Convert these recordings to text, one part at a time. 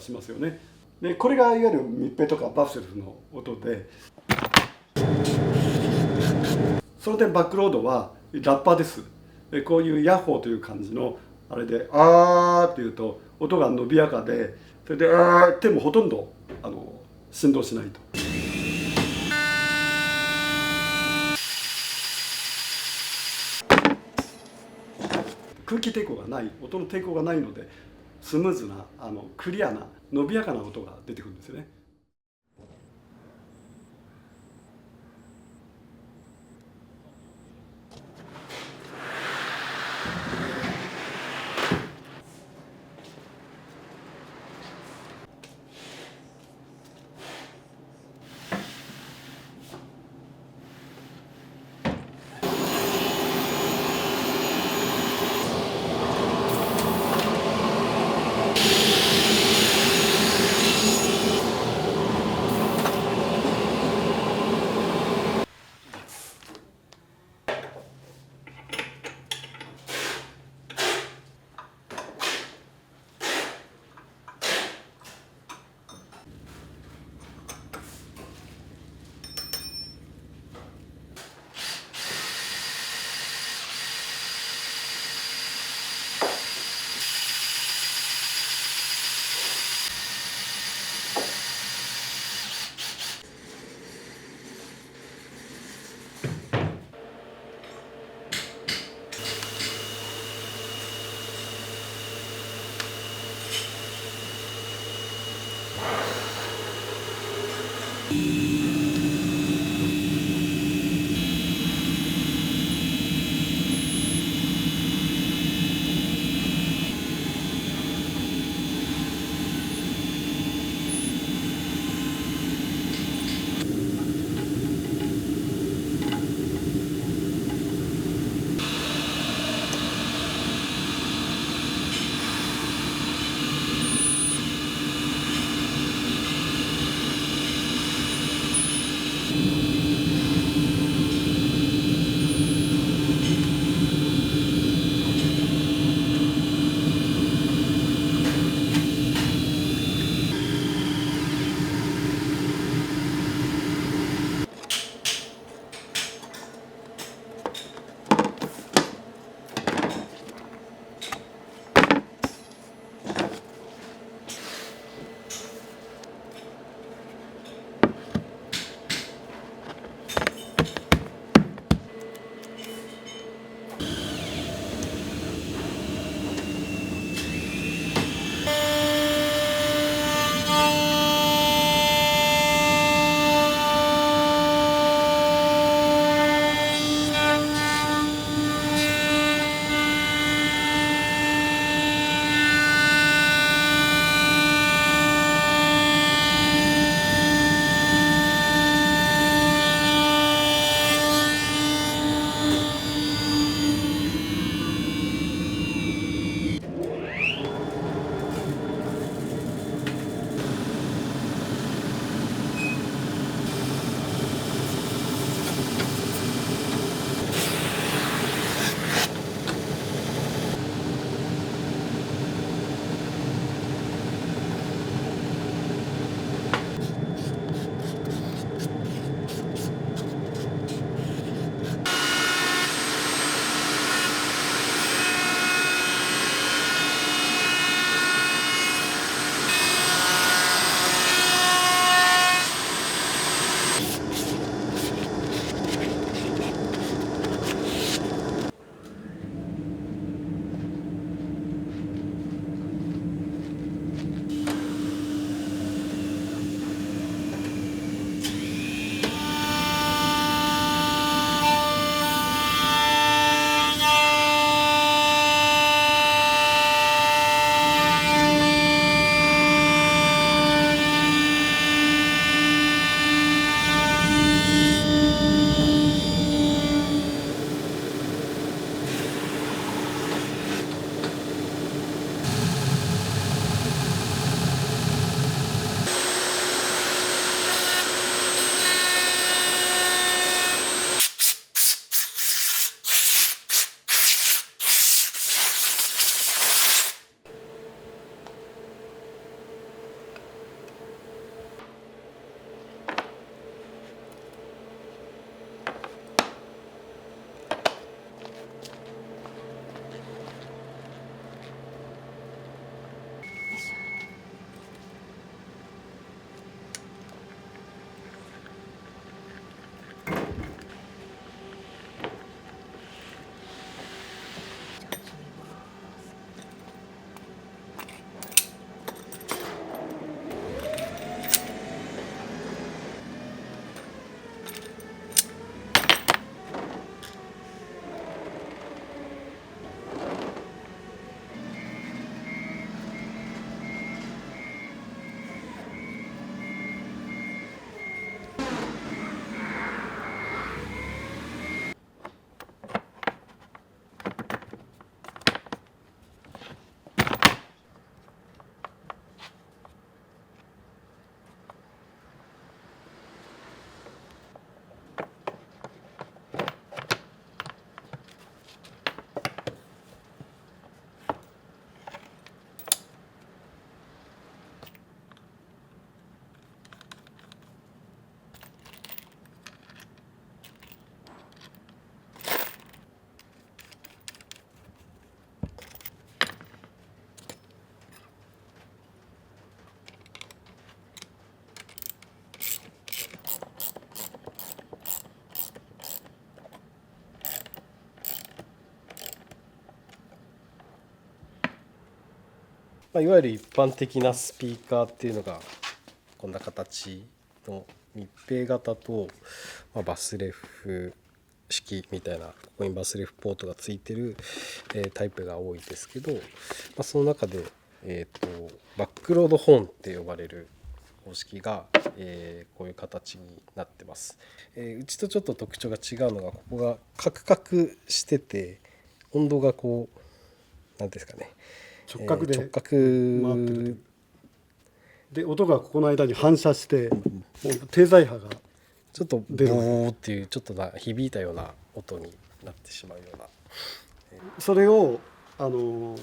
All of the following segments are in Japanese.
しますよね。でこれがいわゆる密閉とかバフセルの音で、その点バックロードはラッパーです。こういうヤッホーという感じのあれであーっていうと音が伸びやかで、それであーってもほとんど振動しないと。空気抵抗がない、音の抵抗がないのでスムーズなクリアな伸びやかな音が出てくるんですよね。いわゆる一般的なスピーカーっていうのがこんな形の密閉型と、バスレフ式みたいな、ここにバスレフポートがついてる、タイプが多いですけど、その中で、バックロードホーンって呼ばれる方式が、こういう形になってます。うちとちょっと特徴が違うのが、ここがカクカクしてて温度がこう何ですかね、直角で直角回ってるで、音がここの間に反射してもう低材波がちょっとボーっていうちょっと響いたような音になってしまうような、それをこ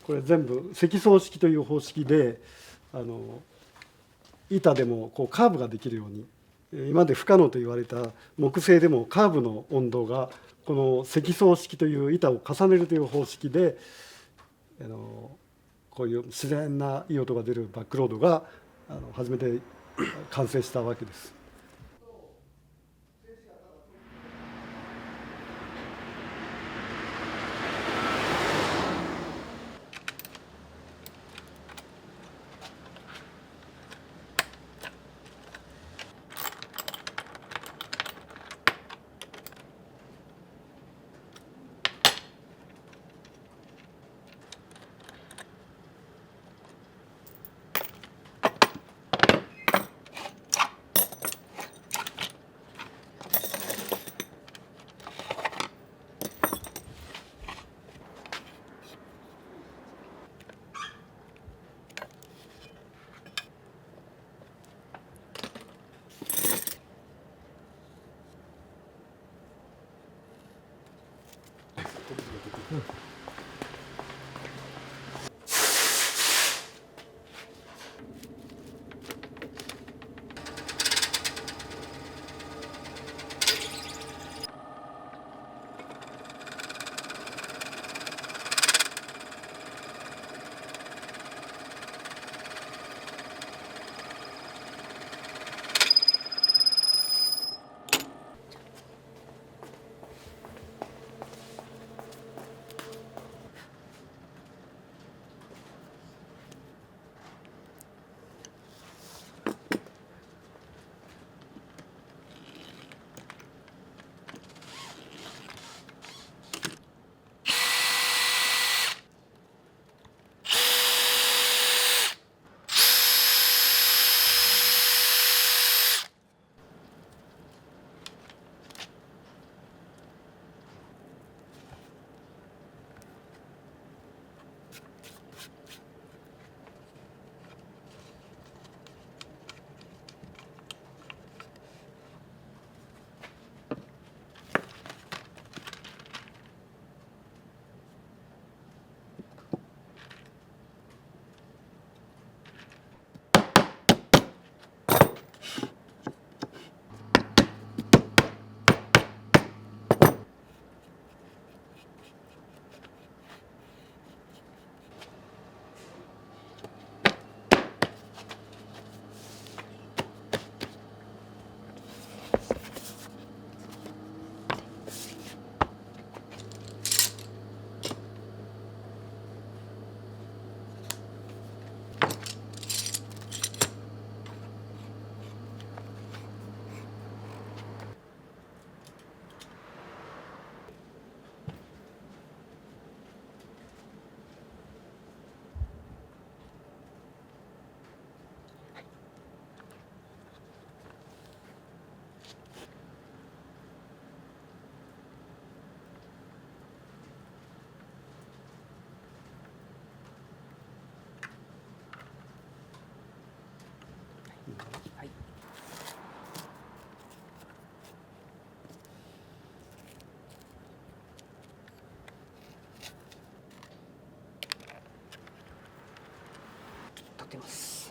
れ全部積層式という方式で板でもこうカーブができるように、今まで不可能と言われた木製でもカーブの温度がこの積層式という板を重ねるという方式でこういう自然ないい音が出るバックロードが初めて完成したわけです。立てます。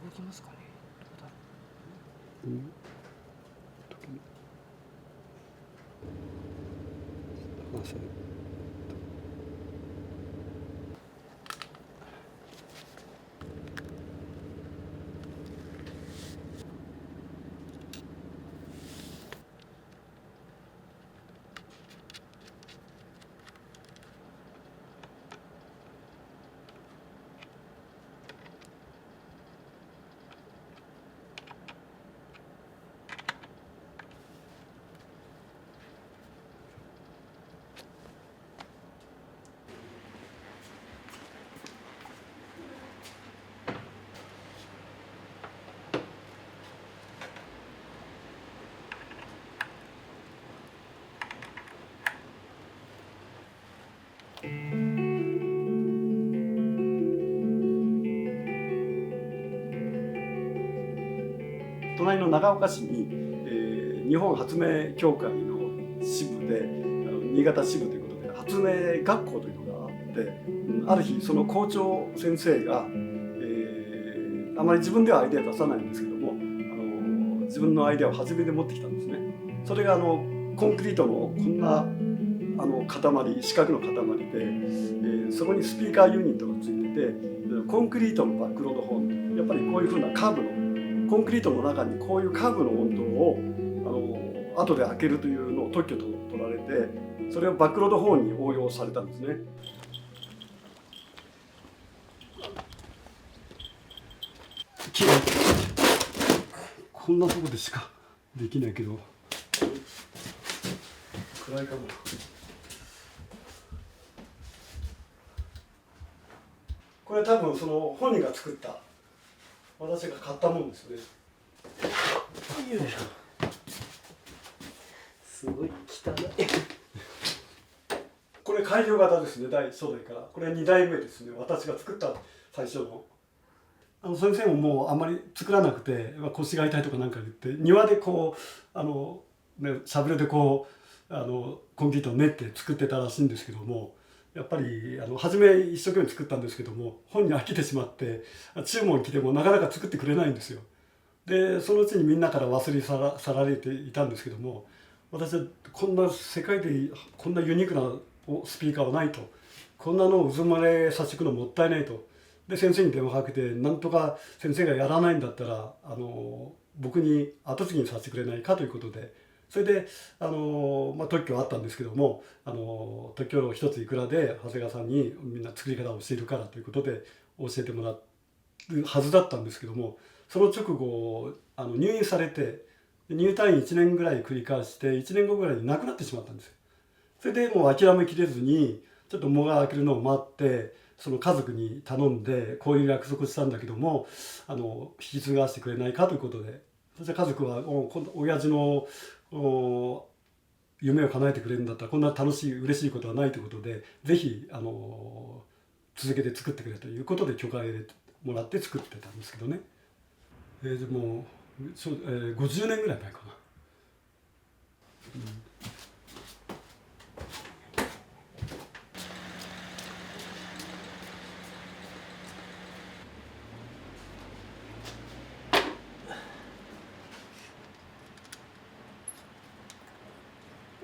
動きますかね。どうだろう。隣の長岡市に、日本発明協会の支部で新潟支部ということで発明学校というのがあってある日その校長先生が、あまり自分ではアイデア出さないんですけども自分のアイデアを初めて持ってきたんですね。それがコンクリートのこんな塊四角の塊で、そこにスピーカーユニットがついててコンクリートのバックロードホーンやっぱりこういうふうなカーブのコンクリートの中にこういうカーブの温度を後で開けるというのを特許と取られてそれをバックロードホーンに応用されたんですね。きれいこんなとこでしかできないけど暗いかも。これ多分その本人が作った私が買ったもんですね。すごい汚い。これ改良型ですね、初代から。これ2代目ですね、私が作った最初の。先生ももうあんまり作らなくて腰が痛いとかなんか言って庭でこうシャブレでこうコンクリートを練って作ってたらしいんですけどもやっぱり初め一生懸命作ったんですけども本に飽きてしまって注文来てもなかなか作ってくれないんですよ。でそのうちにみんなから忘れ去られていたんですけども私はこんな世界でこんなユニークなスピーカーはないとこんなのをうずまれさせていくのもったいないと。で先生に電話かけてなんとか先生がやらないんだったら僕に後継ぎにさせてくれないかということでそれで特許はあったんですけども特許料一ついくらで長谷川さんにみんな作り方を教えるからということで教えてもらうはずだったんですけどもその直後入院されて入退院1年ぐらい繰り返して1年後ぐらいに亡くなってしまったんですよ。それでもう諦めきれずにちょっと藻が明けるのを待ってその家族に頼んでこういう約束をしたんだけども引き継がせてくれないかということでそして家族は今度親父の夢を叶えてくれるんだったらこんな楽しい嬉しいことはないということでぜひ続けて作ってくれということで許可を入れてもらって作ってたんですけどね。でも50年ぐらい前かな。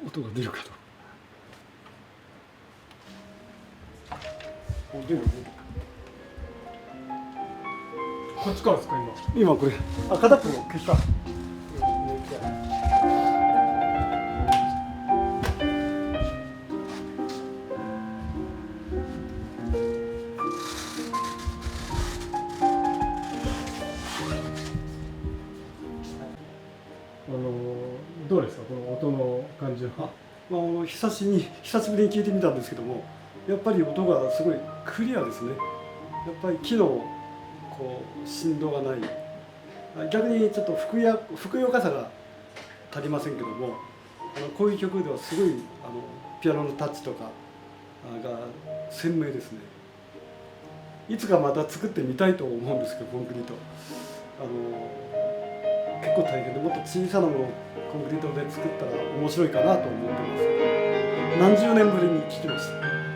音が出るかと。出る。こっちからですか今これ片っぽ消した。どうですかこの音の感じは。久しぶりに聞いてみたんですけどもやっぱり音がすごいクリアですね。やっぱり木の振動がない逆にちょっとふくよかさが足りませんけどもこういう曲ではすごいピアノのタッチとかが鮮明ですね。いつかまた作ってみたいと思うんですけどコンクリート結構大変でもっと小さなものをコンクリートで作ったら面白いかなと思ってます。何十年ぶりに聴きました。